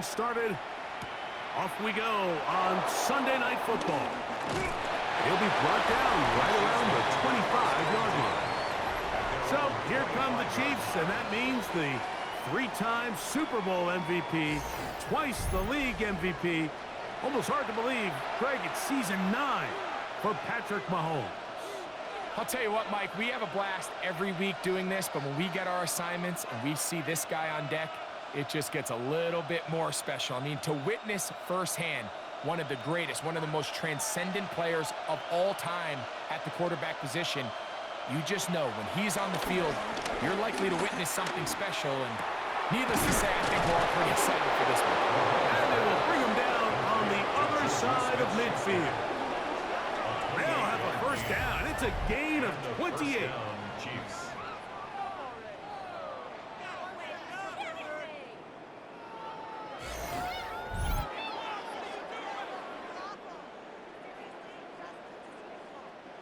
things started. Off we go on Sunday Night Football. He'll be brought down right around the 25-yard line. So here come the Chiefs, and that means the three-time Super Bowl MVP, twice the league MVP. Almost hard to believe, Greg, it's season 9 for Patrick Mahomes. I'll tell you what, Mike, we have a blast every week doing this, but when we get our assignments and we see this guy on deck, it just gets a little bit more special. I mean, to witness firsthand one of the greatest, one of the most transcendent players of all time at the quarterback position, you just know when he's on the field, you're likely to witness something special, and needless to say, I think we're all pretty excited for this one. And they will bring him down on the other side of midfield. They'll have a first down. It's a gain of 28. Chiefs.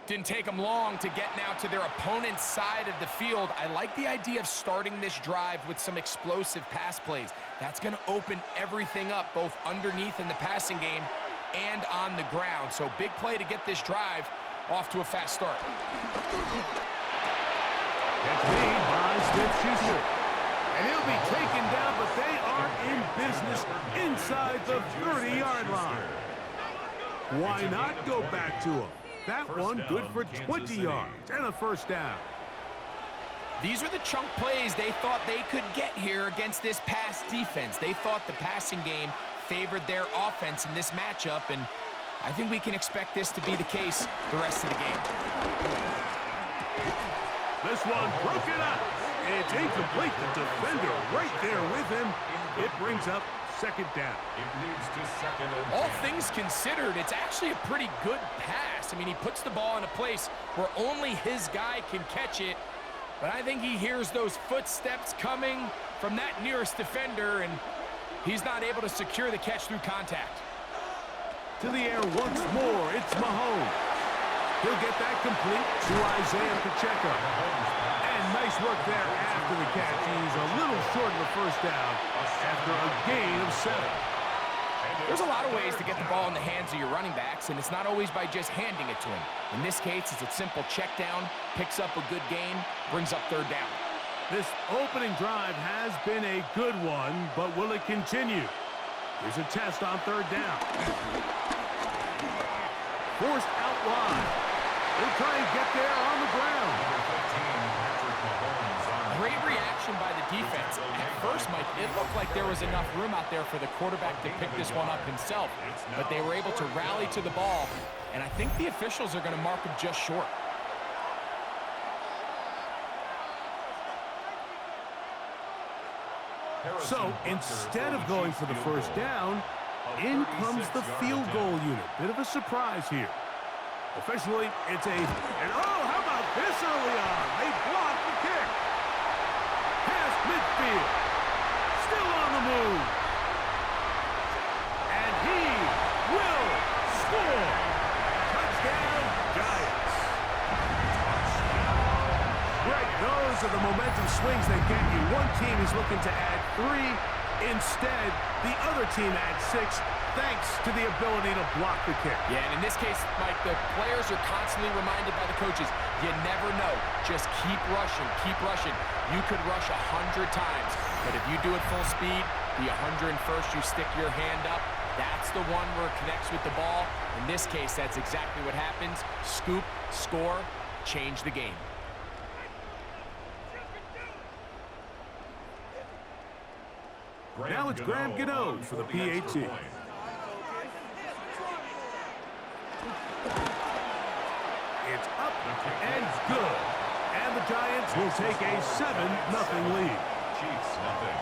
Didn't take them long to get now to their opponent's side of the field. I like the idea of starting this drive with some explosive pass plays. That's going to open everything up, both underneath in the passing game and on the ground. So big play to get this drive off to a fast start. That's made by Smith-Schuster. And he'll be taken down, but they are in business inside the 30-yard line. Why not go back to him? That one good for 20 yards and a first down. These are the chunk plays they thought they could get here against this pass defense. They thought the passing game favored their offense in this matchup, and I think we can expect this to be the case the rest of the game. This one broken up. It's incomplete. The defender right there with him. It brings up second down. It leads to second and 10. All things considered, it's actually a pretty good pass. I mean, he puts the ball in a place where only his guy can catch it, but I think he hears those footsteps coming from that nearest defender, and he's not able to secure the catch through contact. To the air once more, it's Mahomes. He'll get that complete to Isaiah Pacheco. And nice work there after the catch. He's a little short of the first down after a gain of 7. There's a lot of ways to get the ball in the hands of your running backs, and it's not always by just handing it to him. In this case, it's a simple check down, picks up a good gain, brings up third down. This opening drive has been a good one, but will it continue? Here's a test on third down. Forced out wide. They'll try and get there on the ground. Great reaction by the defense. At first, Mike, it looked like there was enough room out there for the quarterback to pick this one up himself, but they were able to rally to the ball, and I think the officials are going to mark him just short. So instead of going for the first down, in comes the field goal unit. Bit of a surprise here. Officially, it's a... And oh, how about this early on? They block the kick. Past midfield. Still on the move. And he will score. Touchdown, Giants. Greg, those are the momentum swings that get you. One team is looking to add 3. Instead, the other team adds 6, thanks to the ability to block the kick. Yeah, and in this case, Mike, the players are constantly reminded by the coaches, you never know. Just keep rushing, keep rushing. You could rush 100 times, but if you do it full speed, the 101st, you stick your hand up. That's the one where it connects with the ball. In this case, that's exactly what happens. Scoop, score, change the game. Now it's Graham Gano for the PAT. It's up and good. And the Giants will take a 7-0 lead. Chiefs, nothing.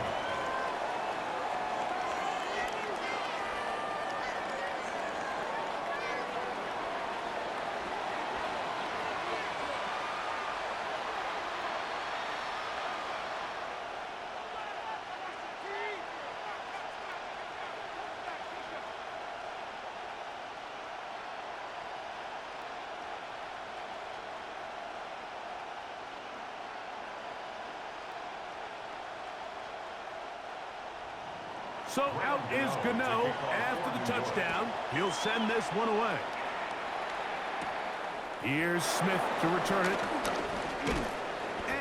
So out is Gano after the touchdown. He'll send this one away. Here's Smith to return it.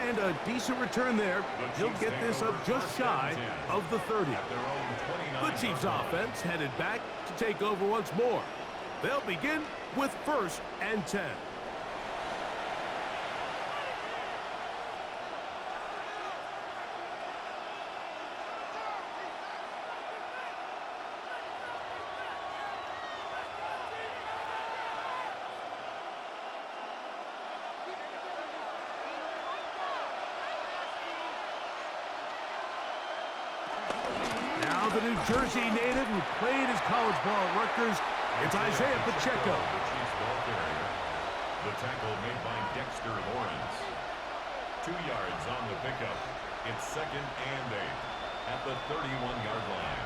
And a decent return there. He'll get this up just shy of the 30. The Chiefs offense headed back to take over once more. They'll begin with 1st and 10. Now the New Jersey native who played his college ball at Rutgers, it's Isaiah Pacheco. The Chiefs ball carrier. The tackle made by Dexter Lawrence. 2 yards on the pickup. It's 2nd and 8 at the 31-yard line.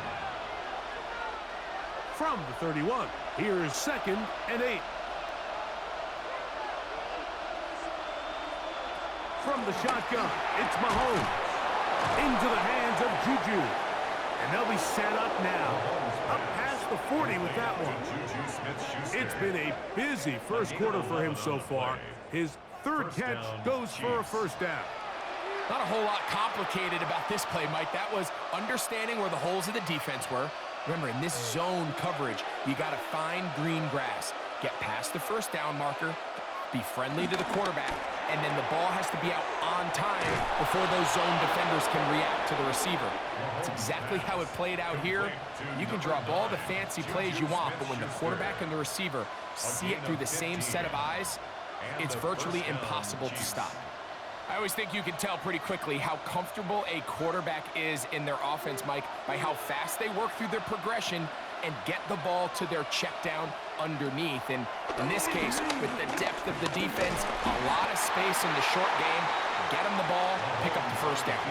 From the 31, here's 2nd and 8. From the shotgun, it's Mahomes. Into the hands of Juju. And they'll be set up now. Up past the 40 with that one. It's been a busy first quarter for him so far. His 3rd catch goes for a 1st down. Not a whole lot complicated about this play, Mike. That was understanding where the holes of the defense were. Remember, in this zone coverage, you got to find green grass. Get past the 1st down marker, be friendly to the quarterback, and then the ball has to be out on time before those zone defenders can react to the receiver. That's exactly how it played out here. You can draw up all the fancy plays you want, but when the quarterback and the receiver see it through the same set of eyes, it's virtually impossible to stop. I always think you can tell pretty quickly how comfortable a quarterback is in their offense, Mike, by how fast they work through their progression and get the ball to their check down underneath. And in this case, with the depth of the defense, a lot of space in the short game, get them the ball, pick up the 1st down.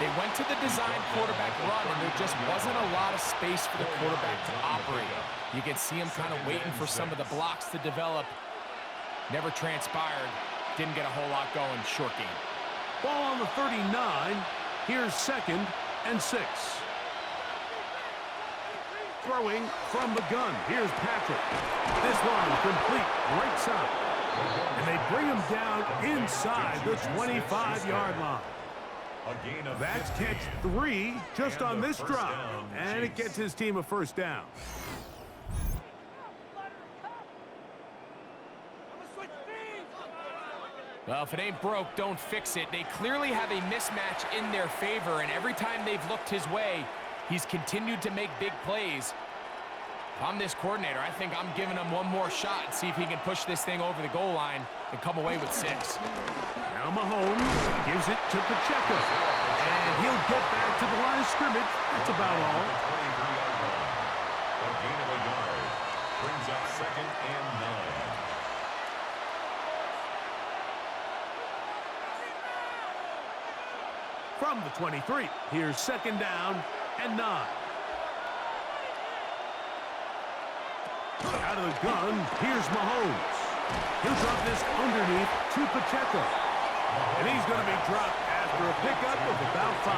They went to the design quarterback run, and there just wasn't a lot of space for the quarterback to operate. You can see him kind of waiting for some of the blocks to develop. Never transpired. Didn't get a whole lot going short game. Ball on the 39. Here's 2nd and 6. Throwing from the gun. Here's Patrick. This one complete right side. And they bring him down inside the 25-yard line. That's catch 3 just on this drive. And it gets his team a 1st down. Well, if it ain't broke, don't fix it. They clearly have a mismatch in their favor, and every time they've looked his way, he's continued to make big plays. If I'm this coordinator, I think I'm giving him one more shot and see if he can push this thing over the goal line and come away with 6. Now Mahomes gives it to Pacheco. And he'll get back to the line of scrimmage. That's about all. A gain of a yard brings up 2nd and 9. From the 23, here's 2nd down and 9. Out of the gun, here's Mahomes. He'll drop this underneath to Pacheco. And he's going to be dropped after a pickup of about 5.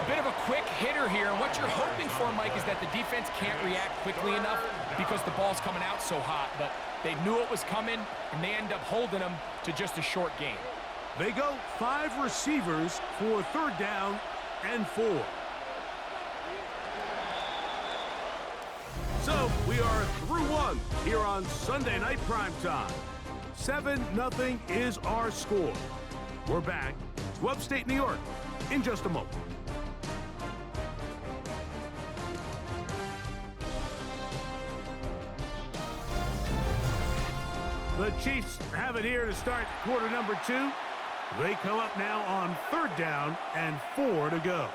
A bit of a quick hitter here, and what you're hoping for, Mike, is that the defense can't react quickly enough because the ball's coming out so hot, but they knew it was coming, and they end up holding them to just a short gain. They go 5 receivers for 3rd down and 4. So we are through 1 here on Sunday Night Primetime. 7-0 is our score. We're back to upstate New York in just a moment. The Chiefs have it here to start quarter number 2. They come up now on 3rd down and 4 to go.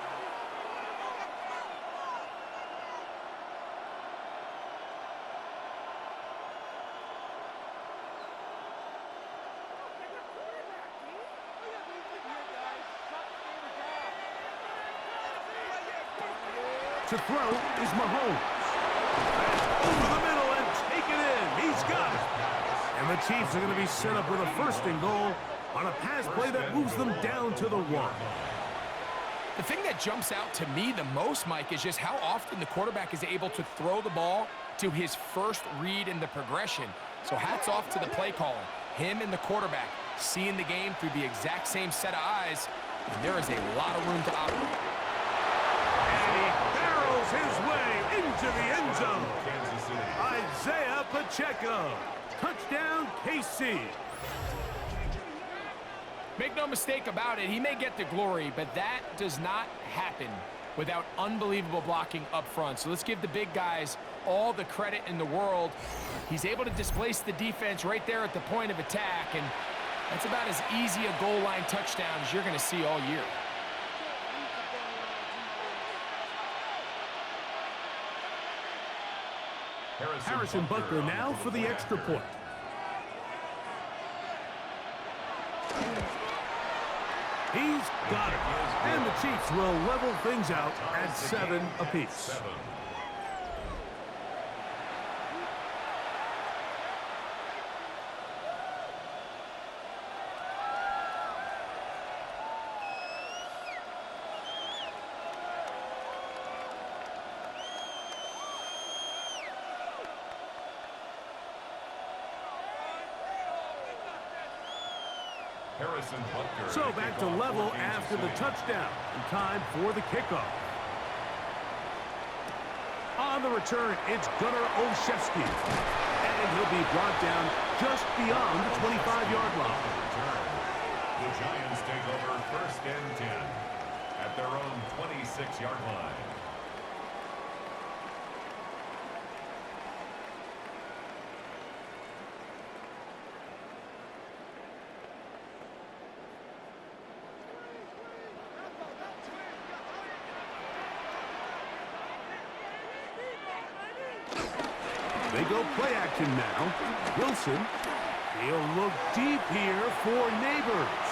To throw is Mahomes. Over the middle and take it in. He's got it. And the Chiefs are going to be set up with a 1st and goal on a pass play that moves them down to the 1. The thing that jumps out to me the most, Mike, is just how often the quarterback is able to throw the ball to his first read in the progression. So hats off to the play caller. Him and the quarterback seeing the game through the exact same set of eyes, and there is a lot of room to operate. And he barrels his way into the end zone. Isaiah Pacheco. Touchdown, KC. Make no mistake about it, he may get the glory, but that does not happen without unbelievable blocking up front. So let's give the big guys all the credit in the world. He's able to displace the defense right there at the point of attack, and that's about as easy a goal line touchdown as you're going to see all year. Harrison Butker now for the extra point. He's got it. And the Chiefs will level things out at 7 apiece. So back to level after the touchdown. And time for the kickoff. On the return, it's Gunnar Olszewski. And he'll be brought down just beyond the 25-yard line. The Giants take over 1st and 10 at their own 26-yard line. They go play action now. Wilson, he'll look deep here for Neighbors.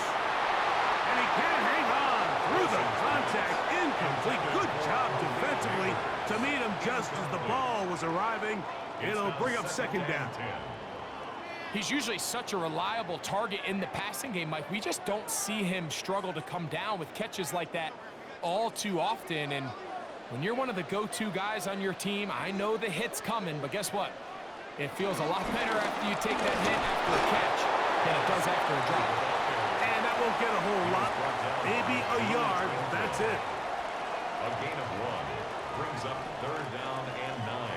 And he can't hang on through the contact. Incomplete. Good job defensively to meet him just as the ball was arriving. It'll bring up 2nd down. He's usually such a reliable target in the passing game, Mike. We just don't see him struggle to come down with catches like that all too often. And when you're one of the go-to guys on your team, I know the hit's coming, but guess what? It feels a lot better after you take that hit after a catch than it does after a drop. And that won't get a whole lot. Maybe a yard. That's it. A gain of 1 brings up 3rd down and 9.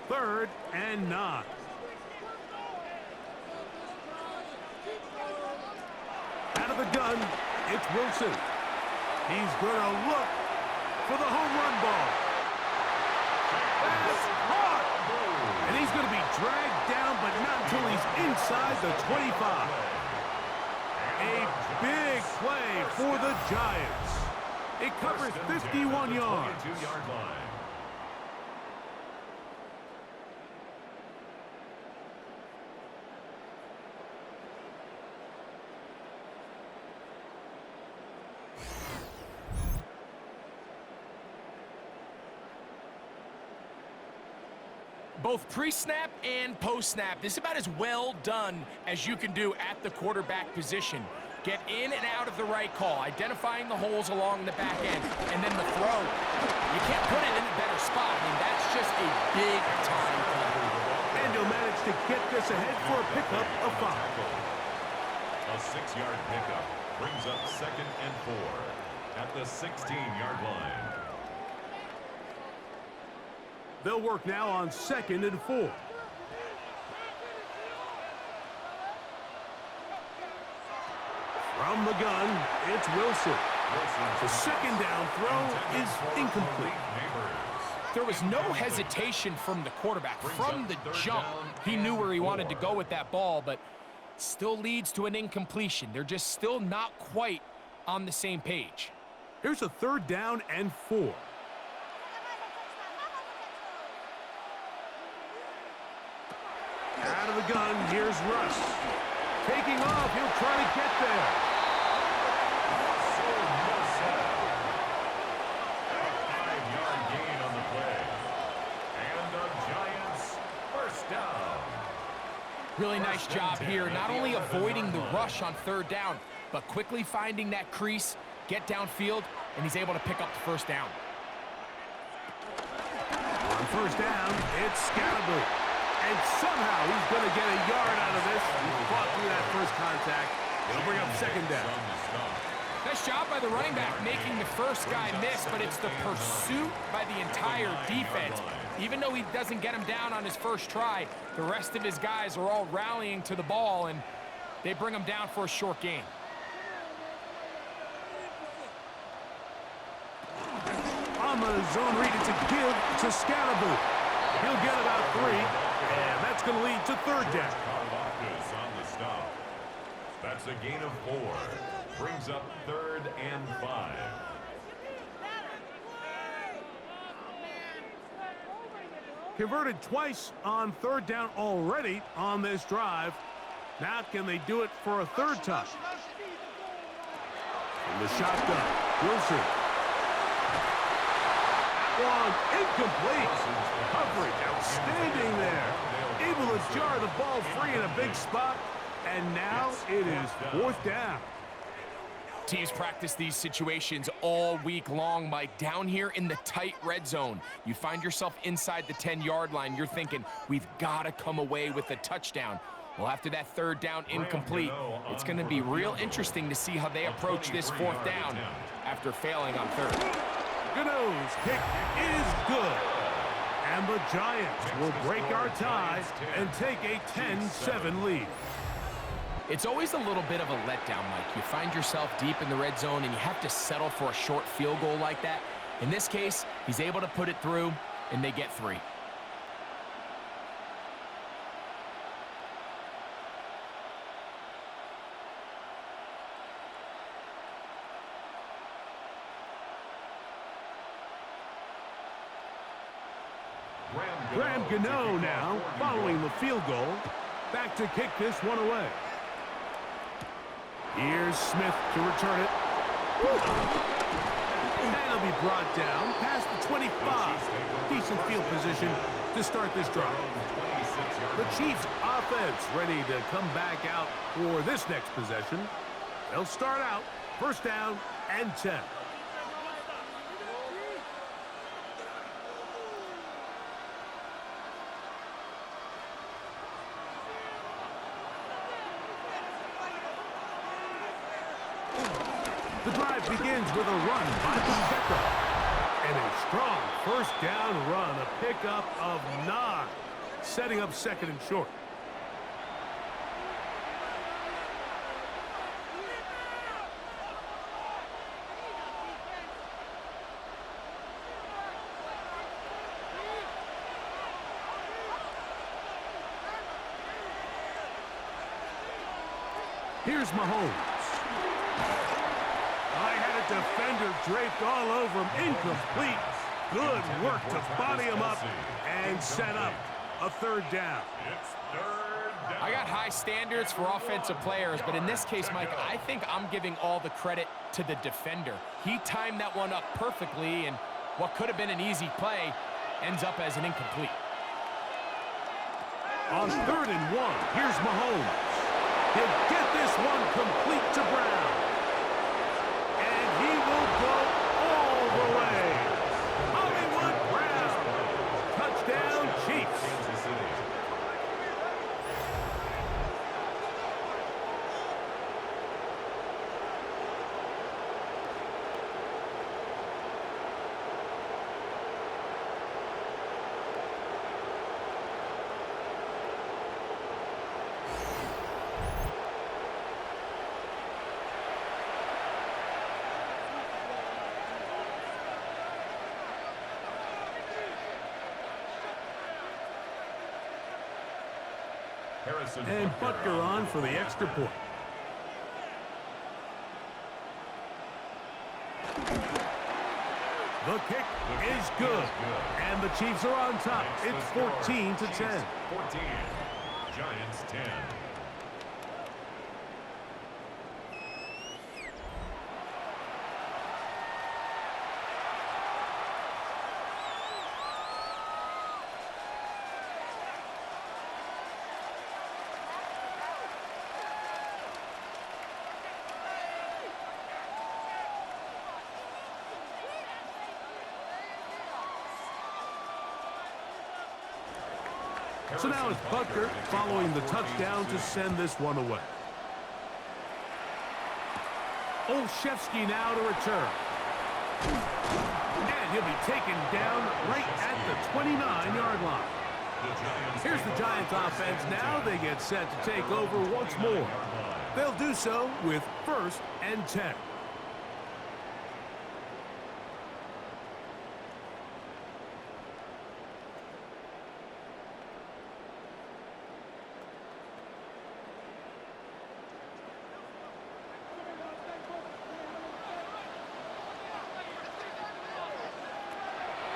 Third and 9. Out of the gun, it's Wilson. He's going to look for the home run ball. That's caught. And he's going to be dragged down, but not until he's inside the 25. A big play for the Giants. It covers 51 yards. 22-yard line. Both pre-snap and post-snap, this is about as well done as you can do at the quarterback position. Get in and out of the right call, identifying the holes along the back end, and then the throw. You can't put it in a better spot. I mean, that's just a big-time play. And he'll manage to get this ahead for a pickup of 5. A 6-yard pickup brings up 2nd and 4 at the 16-yard line. They'll work now on 2nd and 4. From the gun, it's Wilson. The 2nd down throw is incomplete. There was no hesitation from the quarterback. From the jump, he knew where he wanted to go with that ball, but still leads to an incompletion. They're just still not quite on the same page. Here's a 3rd down and 4. Out of the gun, here's Russ. Taking off, he'll try to get there. A 5-yard gain on the play. And the Giants first down. Really nice job here, not only avoiding the rush on third down, but quickly finding that crease, get downfield, and he's able to pick up the first down. On first down, it's Scalaboo. And somehow he's going to get a yard out of this. He fought through that first contact. It'll bring up second down. Nice job by the running back making the first guy miss, but it's the pursuit by the entire defense. Even though he doesn't get him down on his first try, the rest of his guys are all rallying to the ball, and they bring him down for a short gain. On the zone read, it's a give to Scalaboo. He'll get about 3, and that's going to lead to third down. On the stop. That's a gain of 4. Brings up 3rd and 5. Converted twice on third down already on this drive. Now can they do it for a third time? From the shotgun, Wilson. Long, incomplete. Coverage, outstanding there. Able to jar the ball free in a big spot. And now it is fourth down. Teams practice these situations all week long, Mike. Down here in the tight red zone, you find yourself inside the 10-yard line. You're thinking, we've got to come away with a touchdown. Well, after that third down incomplete, it's going to be real interesting to see how they approach this fourth down after failing on third. Gano's kick is good. And the Giants will break our tie and take a 10-7 lead. It's always a little bit of a letdown, Mike. You find yourself deep in the red zone and you have to settle for a short field goal like that. In this case, he's able to put it through, and they get 3. Graham Gano now following the field goal. Back to kick this one away. Here's Smith to return it. And he'll be brought down past the 25. Decent field position to start this drive. The Chiefs offense ready to come back out for this next possession. They'll start out first down and 10. The drive begins with a run by Pacheco. And a strong first down run, a pickup of 9, setting up second and short. Here's Mahomes. Defender draped all over him, incomplete. Good work to body him up and set up a third down. I got high standards for offensive players, but in this case, Mike, I think I'm giving all the credit to the defender. He timed that one up perfectly, and what could have been an easy play ends up as an incomplete. On 3rd and 1, here's Mahomes. He'll get this one complete to Brown. And Butker on for the extra point. The kick is good. And the Chiefs are on top. It's 14-10. 14. Giants 10. So now it's Butker following the touchdown to send this one away. Olszewski now to return. And he'll be taken down right at the 29-yard line. Here's the Giants offense now. They get set to take over once more. They'll do so with 1st and 10.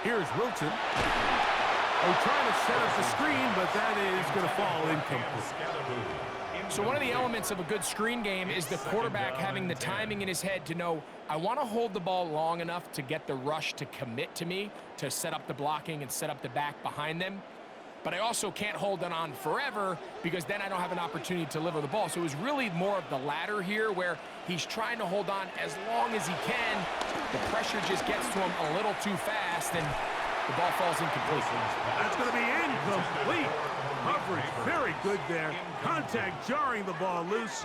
Here's Wilson. Oh, trying to set up the screen, but that is going to fall incomplete. So one of the elements of a good screen game is the quarterback having the timing in his head to know, I want to hold the ball long enough to get the rush to commit to me, to set up the blocking and set up the back behind them. But I also can't hold it on forever because then I don't have an opportunity to deliver the ball. So it was really more of the latter here where he's trying to hold on as long as he can. The pressure just gets to him a little too fast and the ball falls incomplete. That's going to be incomplete. Coverage very good there. Contact jarring the ball loose.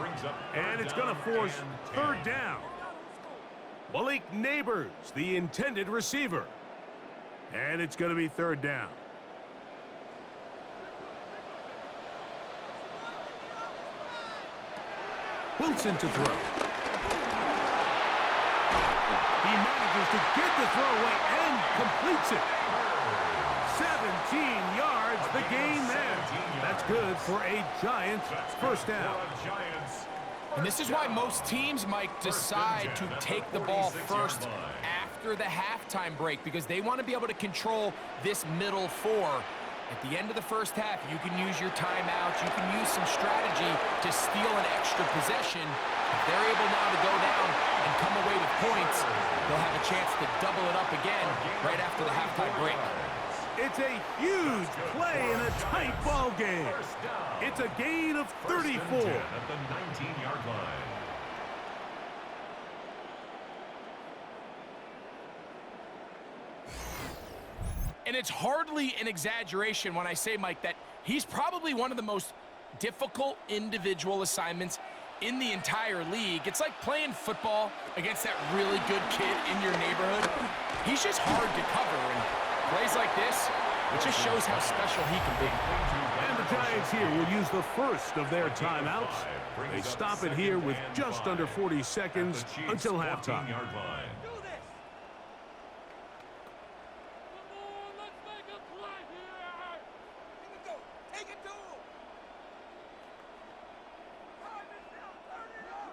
And it's going to force 3rd down. Malik Neighbors, the intended receiver. And it's going to be 3rd down. Wilson to throw. He manages to get the throw away and completes it. 17 yards, the gain there. That's good for a Giants 1st down. And this is why most teams, Mike, decide to take the ball first after the halftime break because they want to be able to control this middle 4. At the end of the 1st half, you can use your timeouts. You can use some strategy to steal an extra possession. If they're able now to go down and come away with points, they'll have a chance to double it up again right after the halftime break. It's a huge play in a tight ball game. It's a gain of 34. At the 19-yard line. And it's hardly an exaggeration when I say, Mike, that he's probably one of the most difficult individual assignments in the entire league. It's like playing football against that really good kid in your neighborhood. He's just hard to cover, and plays like this, it just shows how special he can be. And the Giants here will use the 1st of their timeouts. They stop it here with just under 40 seconds until halftime.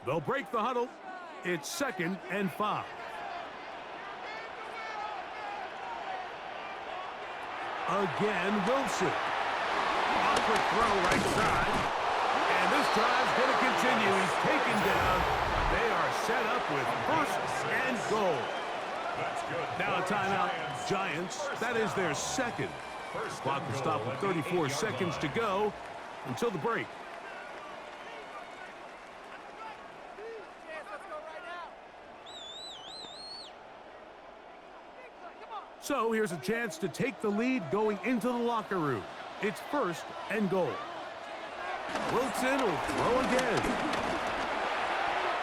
They'll break the huddle. It's 2nd and 5. Again, Wilson. Awkward throw right side. And this drive's going to continue. He's taken down. They are set up with 1st and goal. Now a timeout. Giants. That is their 2nd. Clock will stop with 34 seconds to go until the break. So here's a chance to take the lead going into the locker room. It's 1st and goal. Wilson will throw again.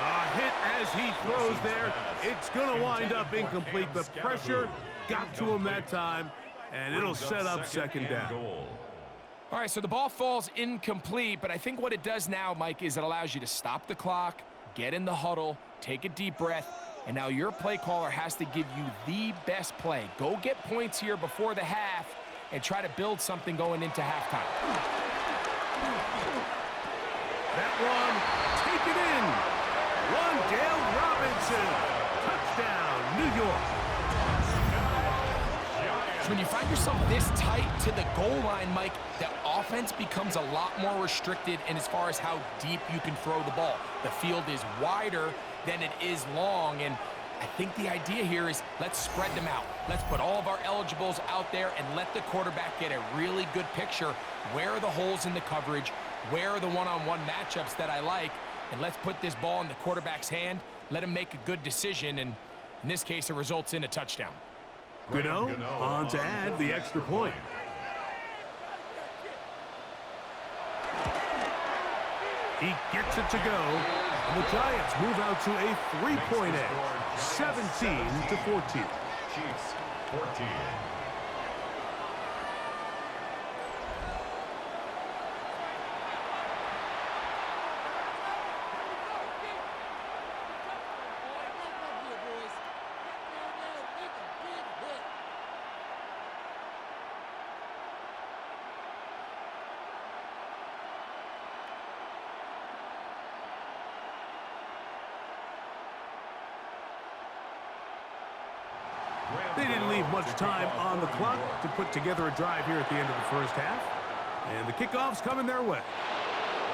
A hit as he throws there. It's going to wind up incomplete. The pressure got to him that time, and it'll set up 2nd down. All right, so the ball falls incomplete, but I think what it does now, Mike, is it allows you to stop the clock, get in the huddle, take a deep breath, and now your play caller has to give you the best play. Go get points here before the half and try to build something going into halftime. That one, take it in. Wandale Robinson. Touchdown, New York. So when you find yourself this tight to the goal line, Mike, the offense becomes a lot more restricted in as far as how deep you can throw the ball. The field is wider than it is long, and I think the idea here is let's spread them out. Let's put all of our eligibles out there and let the quarterback get a really good picture. Where are the holes in the coverage? Where are the one-on-one matchups that I like? And let's put this ball in the quarterback's hand, let him make a good decision, and in this case, it results in a touchdown. Gano on to add the extra point. He gets it to go. And the Giants move out to a 3-point edge, 17-14. Chiefs 14. They didn't leave much time on the clock to put together a drive here at the end of the first half. And the kickoff's coming their way.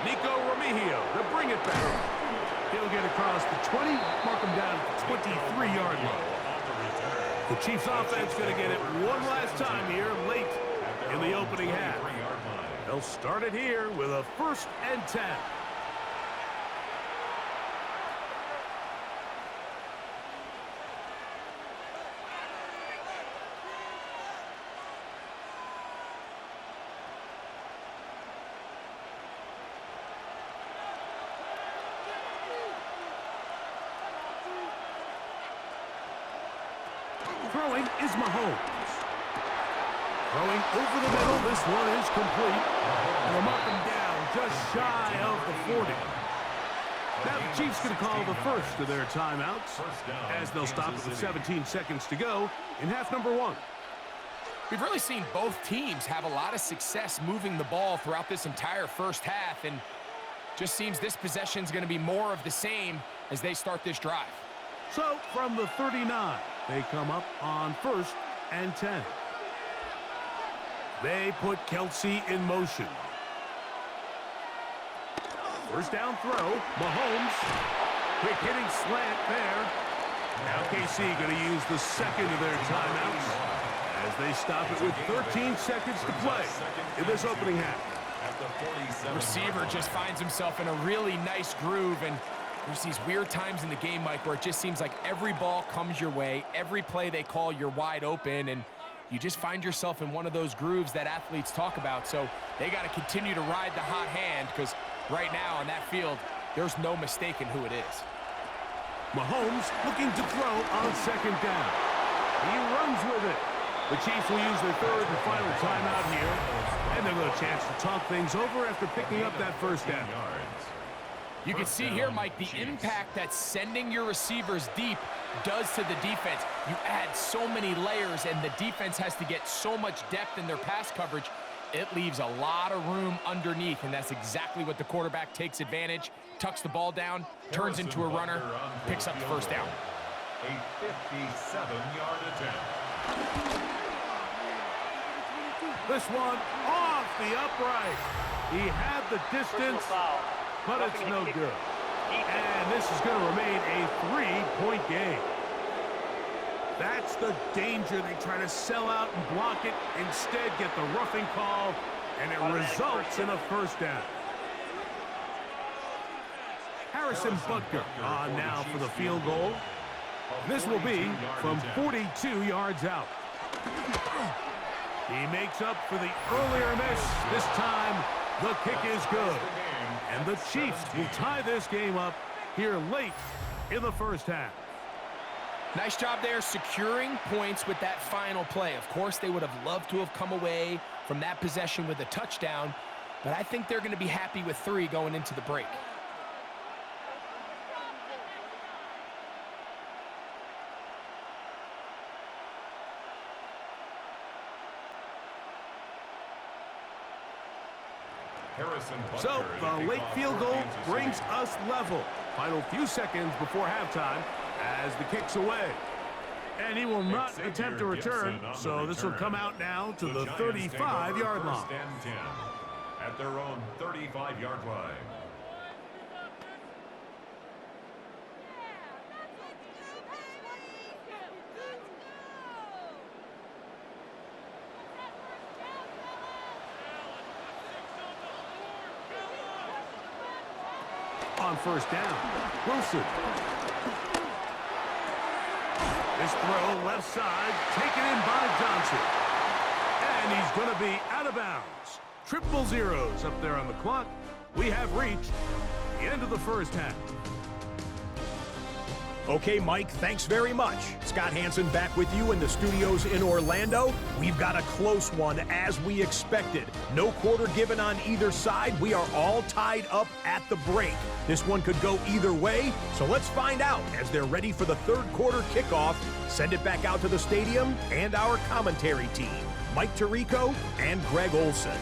Nico Remigio to bring it back. He'll get across the 20, mark him down at the 23-yard line. The Chiefs offense going to get it one last time here late in the opening half. They'll start it here with a 1st and 10. Throwing is Mahomes. Throwing over the middle. This one is complete. And they'll mark him down just shy of the 40. Now the Chiefs going to call the first of their timeouts as they'll stop it with 17 seconds to go in half number 1. We've really seen both teams have a lot of success moving the ball throughout this entire first half, and just seems this possession is going to be more of the same as they start this drive. So from the 39, they come up on 1st and 10. They put Kelsey in motion. First down throw, Mahomes. Quick hitting slant there. Now KC going to use the second of their timeouts as they stop it with 13 seconds to play in this opening half. The receiver just finds himself in a really nice groove, and there's these weird times in the game, Mike, where it just seems like every ball comes your way, every play they call, you're wide open, and you just find yourself in one of those grooves that athletes talk about. So they got to continue to ride the hot hand, because right now on that field, there's no mistaking who it is. Mahomes looking to throw on 2nd down. He runs with it. The Chiefs will use their 3rd and final timeout here, and they'll get a chance to talk things over after picking up that first down. You can see here, Mike, the impact that sending your receivers deep does to the defense. You add so many layers, and the defense has to get so much depth in their pass coverage. It leaves a lot of room underneath, and that's exactly what the quarterback takes advantage, tucks the ball down, turns into a runner, picks up the first down. A 57-yard attempt. This one off the upright. He had the distance, but it's no good. And this is going to remain a 3-point game. That's the danger. They try to sell out and block it. Instead, get the roughing call, and it results in a first down. Harrison Butker on now for the field goal. This will be from 42 yards out. He makes up for the earlier miss. This time, the kick is good. And the Chiefs will tie this game up here late in the first half. Nice job there securing points with that final play. Of course, they would have loved to have come away from that possession with a touchdown, but I think they're going to be happy with 3 going into the break. So the late field goal brings us level. Final few seconds before halftime as the kick's away. And he will not attempt to return, so this will come out now to the 35-yard line. At their own 35-yard line. On first down, Wilson. This throw left side, taken in by Johnson. And he's going to be out of bounds. Triple zeros up there on the clock. We have reached the end of the first half. Okay, Mike, thanks very much. Scott Hansen back with you in the studios in Orlando. We've got a close one as we expected. No quarter given on either side. We are all tied up at the break. This one could go either way, so let's find out as they're ready for the third quarter kickoff. Send it back out to the stadium and our commentary team, Mike Tirico and Greg Olson.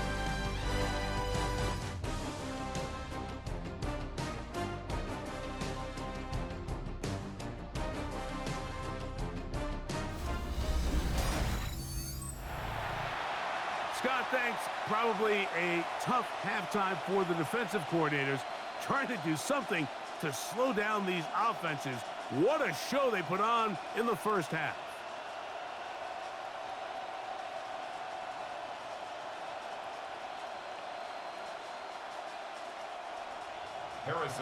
Scott, thanks. Probably a tough halftime for the defensive coordinators, trying to do something to slow down these offenses. What a show they put on in the first half.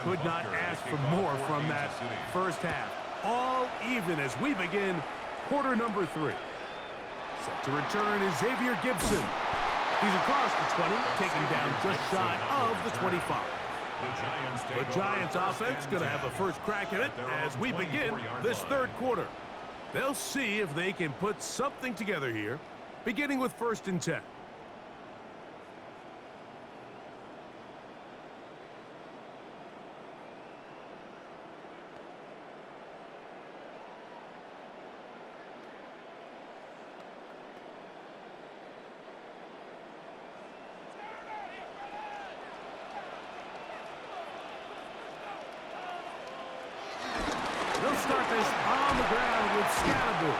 Could not ask for more from that first half. All even as we begin quarter number 3. Set to return is Xavier Gibson. He's across the 20, taking down just shy of the 25. The Giants offense going to have the first crack at it as we begin this third quarter. They'll see if they can put something together here, beginning with 1st and 10. They'll start this on the ground with Scalaboo.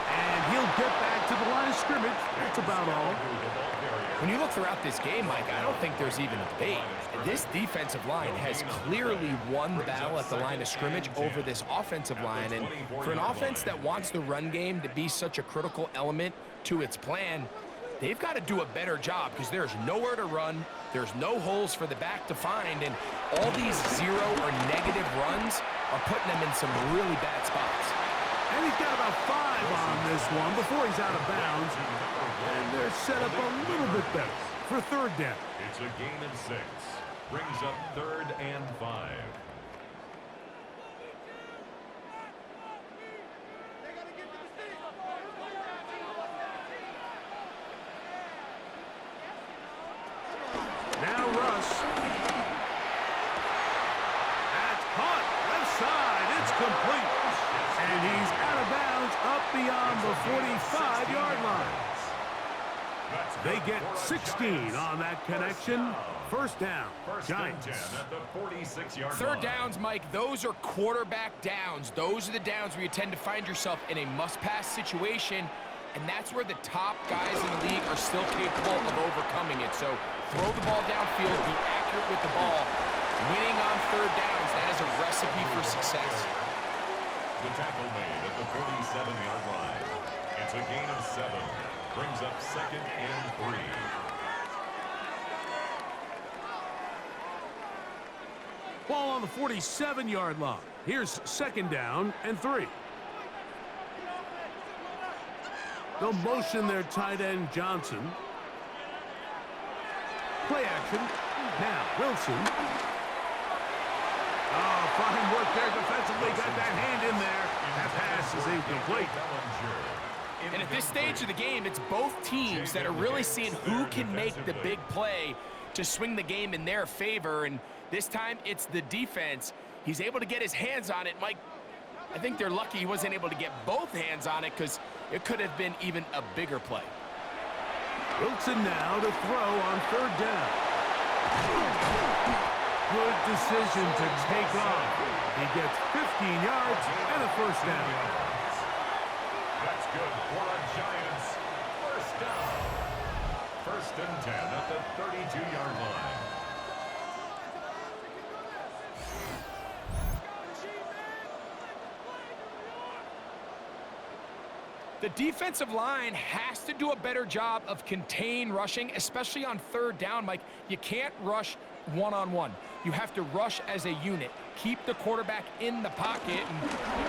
And he'll get back to the line of scrimmage. That's about all. When you look throughout this game, Mike, I don't think there's even a debate. This defensive line has clearly won the battle at the line of scrimmage over this offensive line. And for an offense that wants the run game to be such a critical element to its plan, they've got to do a better job because there's nowhere to run. There's no holes for the back to find. And all these zero or negative runs are putting them in some really bad spots. And he's got about 5 on this one before he's out of bounds. And they're set up a little bit better for 3rd down. It's a gain of 6. Brings up 3rd and 5. Now Russ. That's caught. Left side. It's complete. And he's out of bounds up beyond the 45-yard line. They get 16 on that connection. 1st down, Giants. 3rd downs, Mike, those are quarterback downs. Those are the downs where you tend to find yourself in a must-pass situation, and that's where the top guys in the league are still capable of overcoming it. So throw the ball downfield, be accurate with the ball. Winning on 3rd downs, that is a recipe for success. The tackle made at the 47-yard line. It's a gain of 7. Brings up 2nd and 3. Ball on the 47-yard line. Here's 2nd down and 3. They'll motion their tight end Johnson. Play action. Now Wilson. Oh, fine work there defensively. Got that hand in there. That pass is incomplete. And at this stage of the game, it's both teams that are really seeing who can make the big play to swing the game in their favor. And this time, it's the defense. He's able to get his hands on it. Mike, I think they're lucky he wasn't able to get both hands on it because it could have been even a bigger play. Wilson now to throw on 3rd down. Good decision to take off. He gets 15 yards and a 1st down. That's good for a Giants 1st down. 1st and 10 at the 32-yard line. The defensive line has to do a better job of contain rushing, especially on 3rd down, Mike. You can't rush one-on-one. You have to rush as a unit. Keep the quarterback in the pocket, and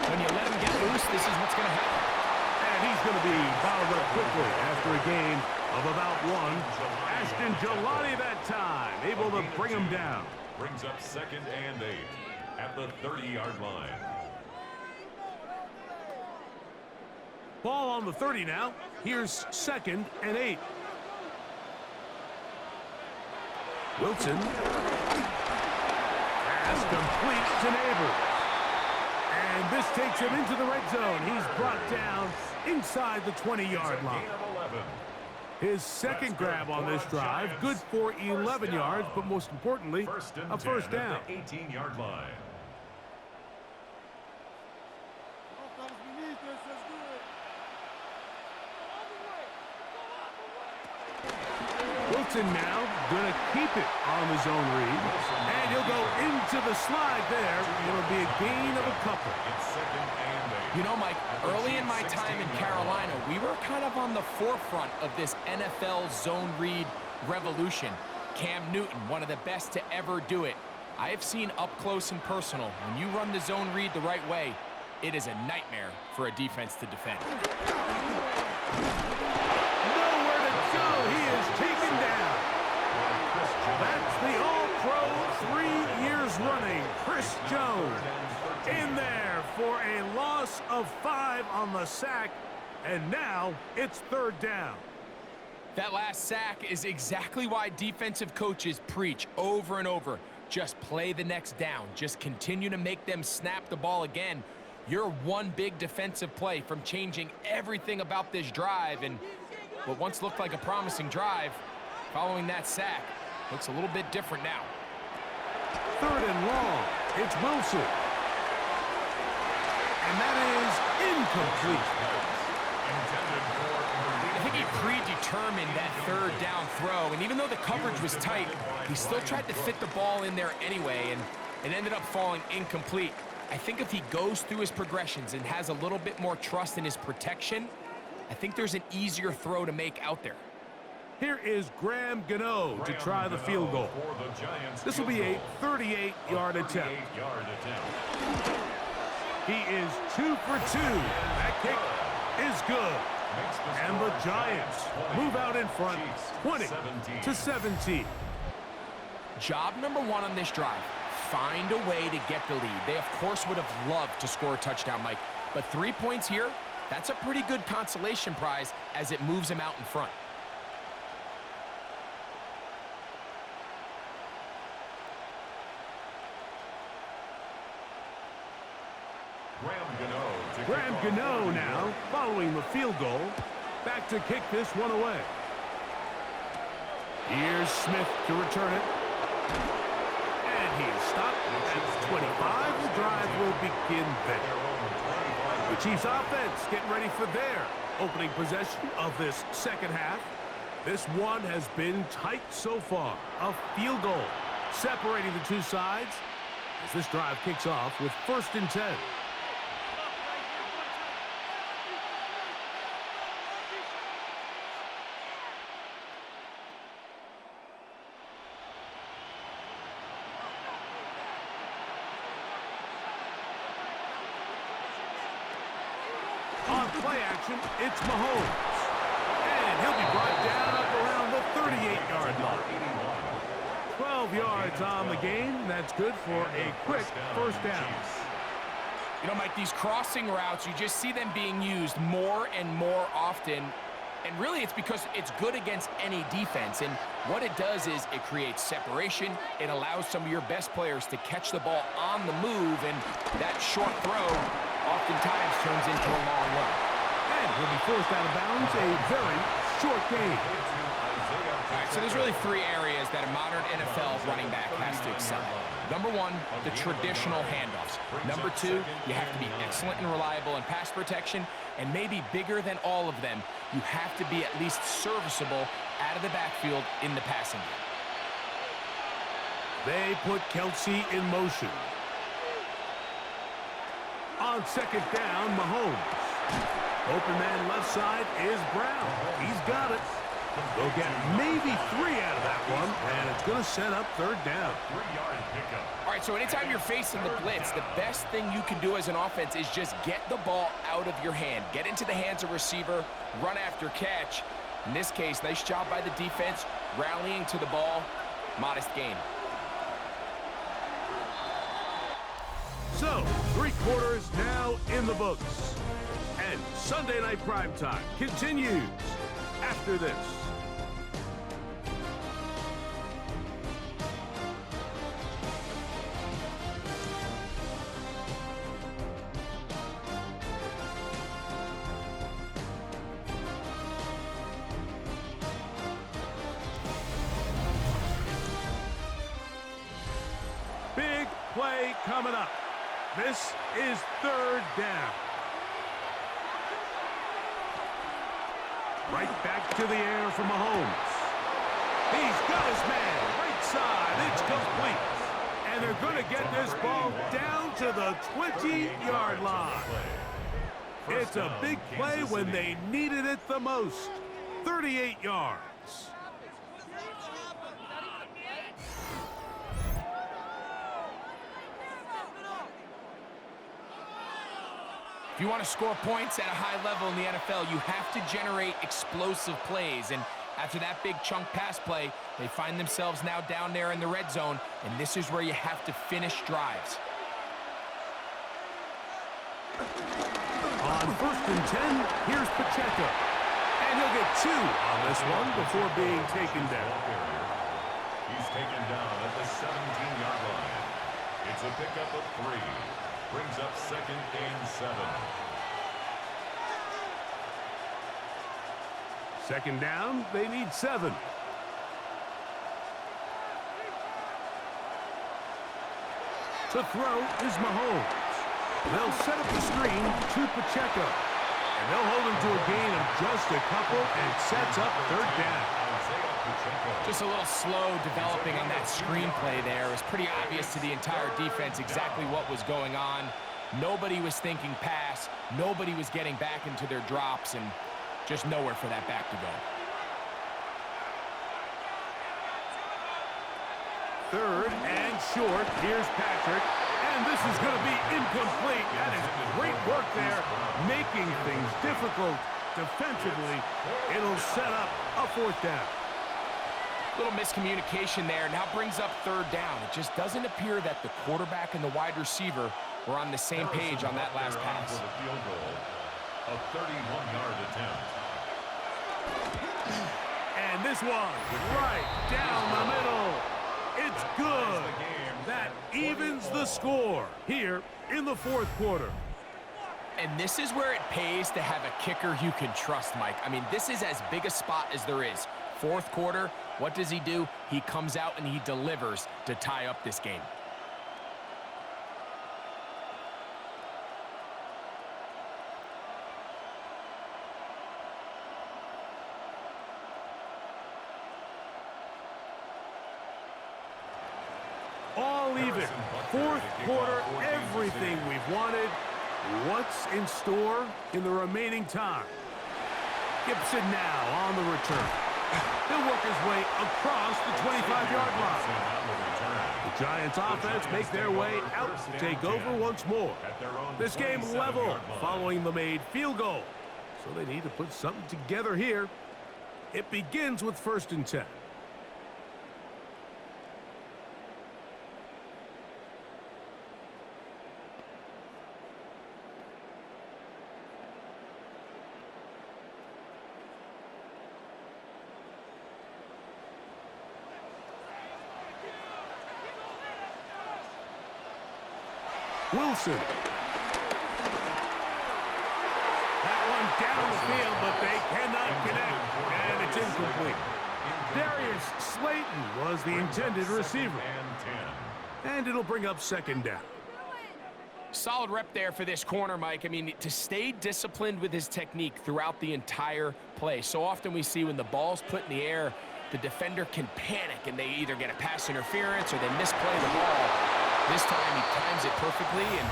when you let him get loose, this is what's going to happen. And he's going to be bottled up quickly after a gain of about 1. Ashton Jelani that time, able to bring him down. brings up 2nd and 8 at the 30-yard line. Ball on the 30 now. Here's 2nd and 8. Wilson. Pass complete to Neighbors. And this takes him into the red zone. He's brought down inside the 20-yard line. His second grab on this drive, good for 11 yards, but most importantly, a first down. At the 18-yard line. Wilson now going to keep it on the zone read. And he'll go into the slide there. It'll be a gain of a couple. It's 2nd and 8. You know, Mike, early in my time in Carolina, we were kind of on the forefront of this NFL zone read revolution. Cam Newton, one of the best to ever do it. I have seen up close and personal, when you run the zone read the right way, it is a nightmare for a defense to defend. Nowhere to go. He is taken down. That's the All-Pro 3 years running, Chris Jones. In there for a loss of 5 on the sack, and now it's 3rd down. That last sack is exactly why defensive coaches preach over and over. Just play the next down. Just continue to make them snap the ball again. You're one big defensive play from changing everything about this drive, and what once looked like a promising drive, following that sack, looks a little bit different now. 3rd and long. It's Wilson. And that is incomplete. I think he predetermined that 3rd down throw, and even though the coverage was tight, he still tried to fit the ball in there anyway, and it ended up falling incomplete. I think if he goes through his progressions and has a little bit more trust in his protection, I think there's an easier throw to make out there. Here is Graham Gano to try the field goal. This will be a 38-yard attempt. He is 2 for 2. That kick is good. And the Giants move out in front, 20-17. Job number 1 on this drive, find a way to get the lead. They, of course, would have loved to score a touchdown, Mike. But 3 points here, that's a pretty good consolation prize as it moves him out in front. Graham Gano now following the field goal. Back to kick this one away. Here's Smith to return it. And he is stopped at 25. The drive will begin there. The Chiefs offense getting ready for their opening possession of this second half. This one has been tight so far. A field goal separating the two sides as this drive kicks off with 1st and 10. Play action, it's Mahomes. And he'll be brought down up around the 38-yard line. 12 yards on the game. That's good for a quick first down. You know, Mike, these crossing routes, you just see them being used more and more often. And really, it's because it's good against any defense. And what it does is it creates separation. It allows some of your best players to catch the ball on the move. And that short throw oftentimes turns into a long run. And he'll be forced out of bounds, a very short game. All right, so there's really 3 areas that a modern NFL running back has to excel at. Number 1, the traditional handoffs. Number 2, you have to be excellent and reliable in pass protection. And maybe bigger than all of them, you have to be at least serviceable out of the backfield in the passing game. They put Kelsey in motion. On 2nd down, Mahomes. Open man left side is Brown. He's got it. They'll get maybe 3 out of that one, and it's going to set up 3rd down. All right, so anytime you're facing the blitz, the best thing you can do as an offense is just get the ball out of your hand. Get into the hands of receiver, run after catch. In this case, nice job by the defense, rallying to the ball. Modest gain. So, 3 quarters now in the books. And Sunday Night Primetime continues after this. Big play coming up. This is 3rd down. Right back to the air from Mahomes. He's got his man. Right side. It's complete. And they're going to get this ball down to the 20-yard line. It's a big play when they needed it the most. 38 yards. If you want to score points at a high level in the NFL, you have to generate explosive plays. And after that big chunk pass play, they find themselves now down there in the red zone, and this is where you have to finish drives. On 1st and 10, here's Pacheco. And he'll get 2 on this one before being taken down. He's taken down at the 17-yard line. It's a pickup of 3. Brings up 2nd and 7. 2nd down, they need 7. To throw is Mahomes. They'll set up the screen to Pacheco. And they'll hold him to a gain of just a couple, and it sets up 3rd down. Just a little slow developing on that screenplay there. It was pretty obvious to the entire defense exactly what was going on. Nobody was thinking pass. Nobody was getting back into their drops, and just nowhere for that back to go. 3rd and short. Here's Patrick. And this is going to be incomplete. That is great work there, making things difficult defensively. It'll set up a 4th down. Little miscommunication there. Now brings up 3rd down. It just doesn't appear that the quarterback and the wide receiver were on the same page on that last pass. A 31-yard attempt. And this one right down the middle. It's good. That evens the score here in the 4th quarter. And this is where it pays to have a kicker you can trust, Mike. I mean, this is as big a spot as there is. 4th quarter, what does he do? He comes out and he delivers to tie up this game. All even. 4th quarter, everything we've wanted. What's in store in the remaining time? Gibson now on the return. He'll work his way across the 25-yard line. The Giants offense make their way out to take over once more. This game level following the made field goal. So they need to put something together here. It begins with 1st and 10. Wilson. That one down the field, but they cannot connect, and it's incomplete. Darius Slayton was the intended receiver. And it'll bring up 2nd down. Solid rep there for this corner, Mike. I mean, to stay disciplined with his technique throughout the entire play. So often we see when the ball's put in the air, the defender can panic, and they either get a pass interference or they misplay the ball. This time he times it perfectly and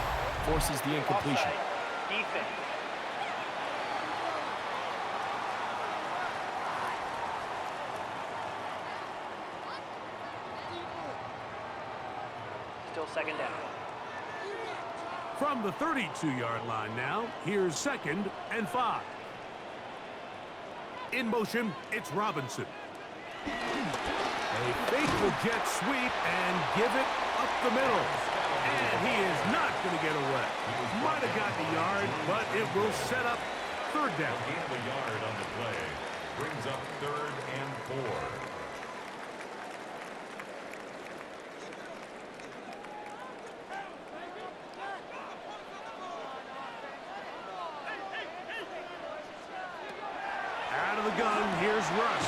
forces the incompletion. Defense. Still 2nd down. From the 32-yard line now, here's 2nd and 5. In motion, it's Robinson. A fake the jet sweep and give it up the middle. And he is not going to get away. Might have gotten a yard, but it will set up third down. A gain of a yard on the play brings up 3rd and 4. Out of the gun, here's Russ.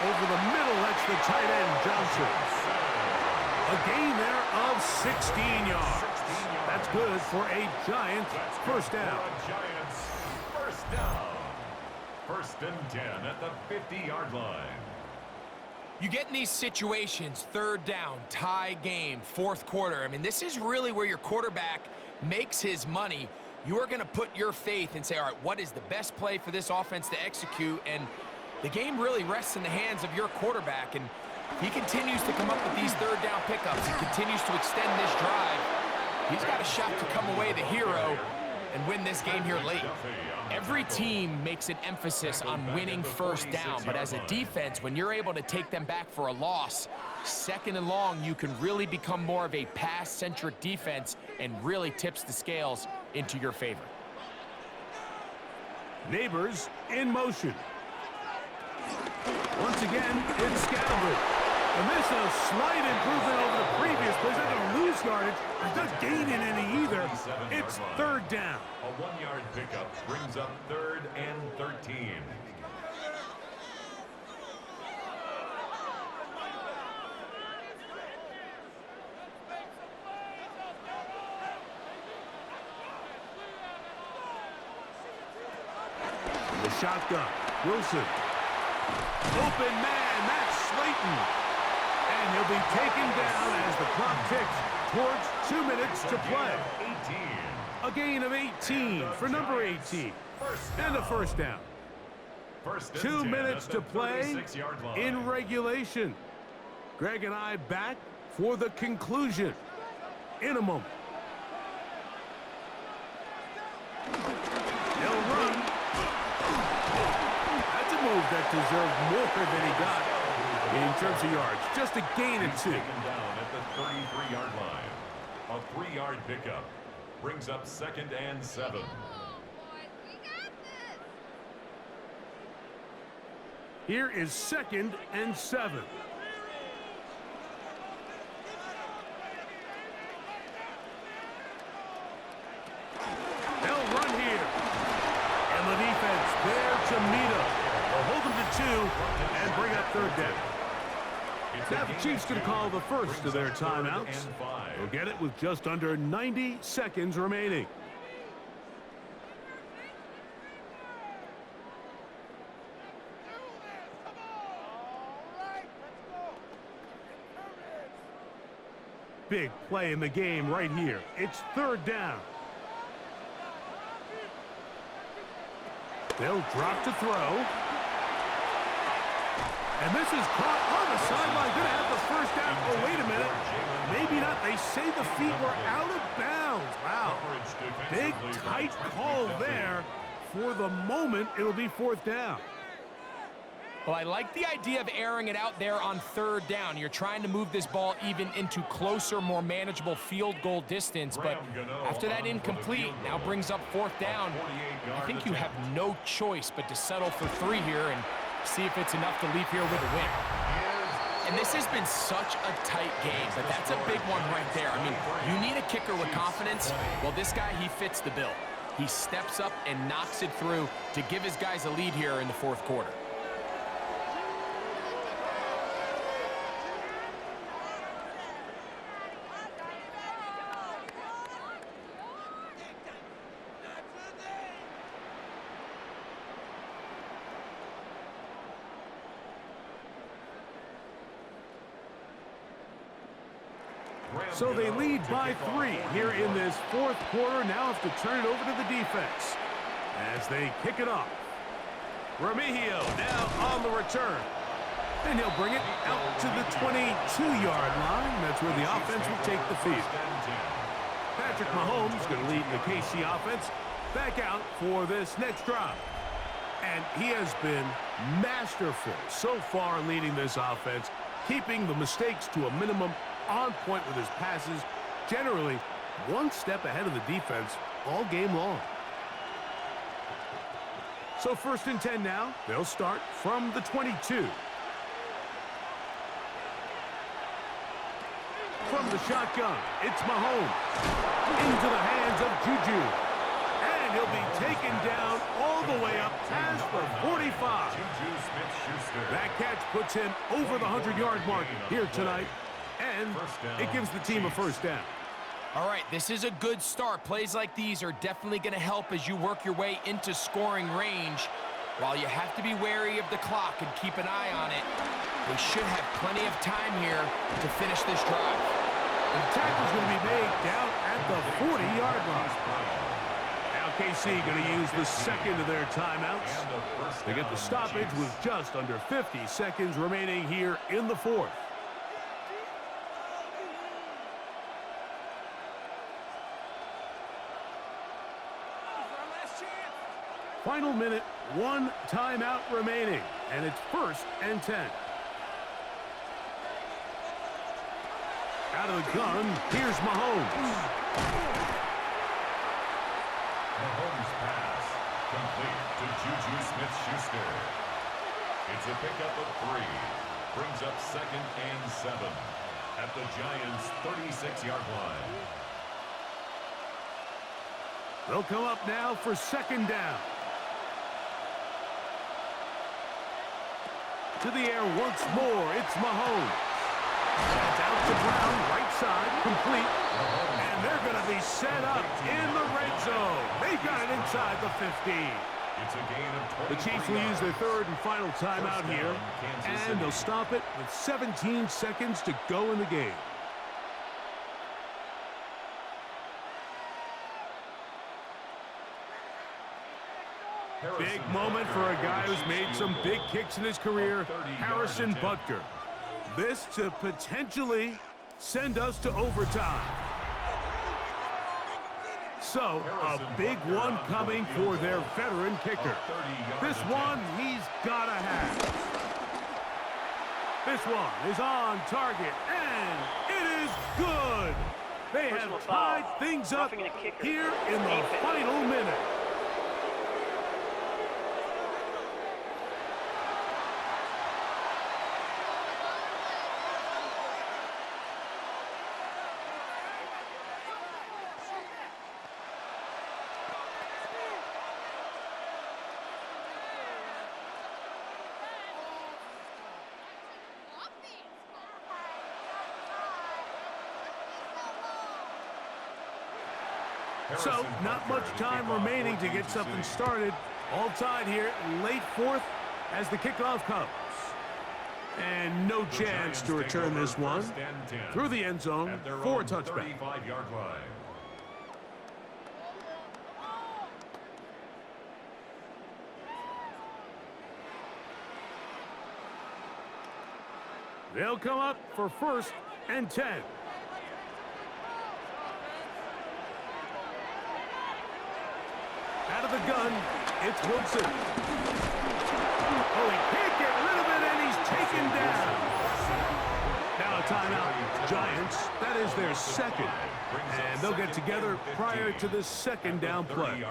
Over the middle, that's the tight end, Johnson. A gain there of 16 yards. That's good for a Giants first down. Giants first down. 1st and 10 at the 50-yard line. You get in these situations, 3rd down, tie game, 4th quarter. I mean, this is really where your quarterback makes his money. You are going to put your faith and say, all right, what is the best play for this offense to execute? And the game really rests in the hands of your quarterback. And he continues to come up with these 3rd down pickups. He continues to extend this drive. He's got a shot to come away the hero and win this game here late. Every team makes an emphasis on winning 1st down, but as a defense, when you're able to take them back for a loss, 2nd and long, you can really become more of a pass-centric defense and really tips the scales into your favor. Neighbors in motion. Once again, it's Scattergood. And this is a slight improvement over the previous play. He's not going to lose yardage. He's not gaining any either. It's 3rd down. A 1-yard pickup brings up 3rd and 13. The shotgun. Wilson. Open man. That's Slayton. And he'll be taken down as the clock ticks towards 2 minutes to play. 18. A gain of 18 for number 18. And a first down. 2 minutes to play in regulation. Greg and I back for the conclusion in a moment. They'll run. That's a move that deserved more than he got in terms of yards. Just a gain of 2. Taken down at the 33-yard line. A 3-yard pickup brings up 2nd and 7. Here is 2nd and 7. They'll run here. And the defense there to meet him. They'll hold them to 2 and bring up 3rd down. Now the Chiefs going to call the first of their timeouts. They'll get it with just under 90 seconds remaining. Big play in the game right here. It's 3rd down. They'll drop to throw. And this is caught on the sideline. Going to have the first down. Oh, wait a minute. Maybe not. They say the feet were out of bounds. Wow. Big, tight call there. For the moment, it'll be 4th down. Well, I like the idea of airing it out there on 3rd down. You're trying to move this ball even into closer, more manageable field goal distance. But after that incomplete, now brings up 4th down. I think you have no choice but to settle for 3 here and see if it's enough to leave here with a win. And this has been such a tight game, but that's a big one right there. I mean, you need a kicker with confidence. Well, this guy, he fits the bill. He steps up and knocks it through to give his guys a lead here in the 4th quarter. So they lead by 3 here in this 4th quarter. Now have to turn it over to the defense as they kick it off. Remigio now on the return. And he'll bring it out to the 22-yard line. That's where the offense will take the field. Patrick Mahomes going to lead the KC offense back out for this next drive. And he has been masterful so far leading this offense, keeping the mistakes to a minimum, on point with his passes, generally one step ahead of the defense all game long. So 1st and 10 now. They'll start from the 22. From the shotgun, it's Mahomes. Into the hands of Juju. And he'll be taken down all the way up past the 45. That catch puts him over the 100-yard mark here tonight. And it gives the team a first down. All right, this is a good start. Plays like these are definitely going to help as you work your way into scoring range. While you have to be wary of the clock and keep an eye on it, they should have plenty of time here to finish this drive. The tackle's going to be made down at the 40-yard line. Now KC going to use the second of their timeouts. They get the stoppage with just under 50 seconds remaining here in the 4th. Final minute, 1 timeout remaining, and it's 1st and 10. Out of the gun, here's Mahomes. Mahomes' pass complete to Juju Smith-Schuster. It's a pickup of 3. Brings up 2nd and 7 at the Giants' 36-yard line. They'll come up now for 2nd down. To the air once more, it's Mahomes. That's out to Brown, right side, complete. And they're going to be set up in the red zone. They've got it inside the 15. It's a gain of 23 The Chiefs will use their 3rd and final timeout here. And they'll stop it with 17 seconds to go in the game. Big moment for a guy who's made some big kicks in his career, Harrison Butker. This to potentially send us to overtime. So, a big one coming for their veteran kicker. This one he's got to have. This one is on target, and it is good. They have tied things up here in the final minute. So, not much time remaining to get something started. All tied here, late 4th as the kickoff comes. And no chance to return this one through the end zone for a touchback. They'll come up for 1st and 10. Out of the gun, it's Wilson. Oh, he can't get rid of it, and he's taken down. Now a timeout. Giants, that is their 2nd. And they'll get together prior to this 2nd down play.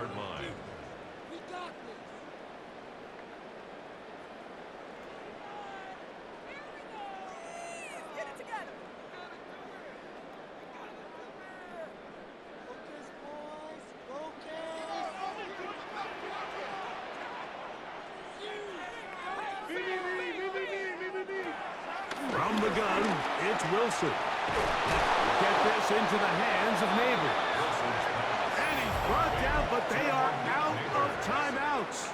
From the gun, it's Wilson. Get this into the hands of Neighbors. And he's brought down, but they are out of timeouts.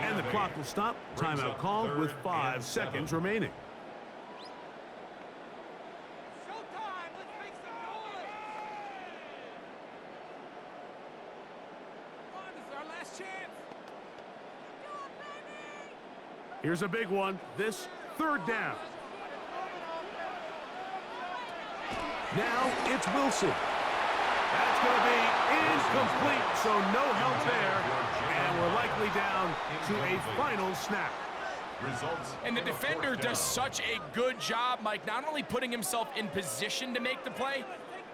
And the clock will stop. Timeout called with 5 seconds remaining. Here's a big one. This 3rd down. Now it's Wilson. That's going to be incomplete, so no help there. And we're likely down to a final snap. And the defender does such a good job, Mike, not only putting himself in position to make the play,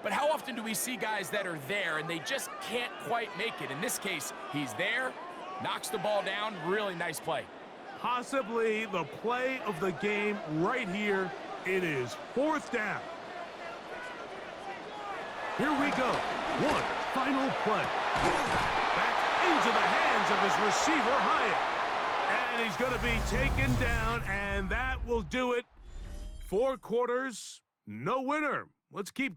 But how often do we see guys that are there and they just can't quite make it? In this case, he's there, knocks the ball down, really nice play. Possibly the play of the game right here. It is 4th down. Here we go. One final play. Back into the hands of his receiver, Hyatt. And he's going to be taken down, and that will do it. 4 quarters, no winner. Let's keep